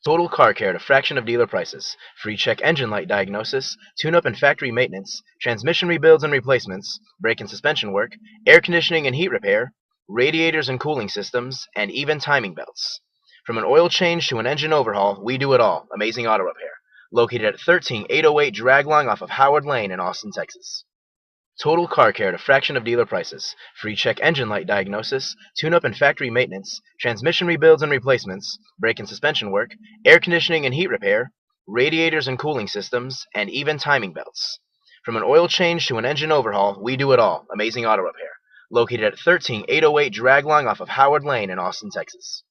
Total car care at a fraction of dealer prices. Free check engine light diagnosis, tune-up and factory maintenance, transmission rebuilds and replacements, brake and suspension work, air conditioning and heat repair, radiators and cooling systems, and even timing belts. From an oil change to an engine overhaul, we do it all. Amazing Auto Repair. Located at 13808 Draglong off of Howard Lane in Austin, Texas. Total car care at a fraction of dealer prices. Free check engine light diagnosis, tune-up and factory maintenance, transmission rebuilds and replacements, brake and suspension work, air conditioning and heat repair, radiators and cooling systems, and even timing belts. From an oil change to an engine overhaul, we do it all. Amazing Auto Repair. Located at 13808 Draglong off of Howard Lane in Austin, Texas.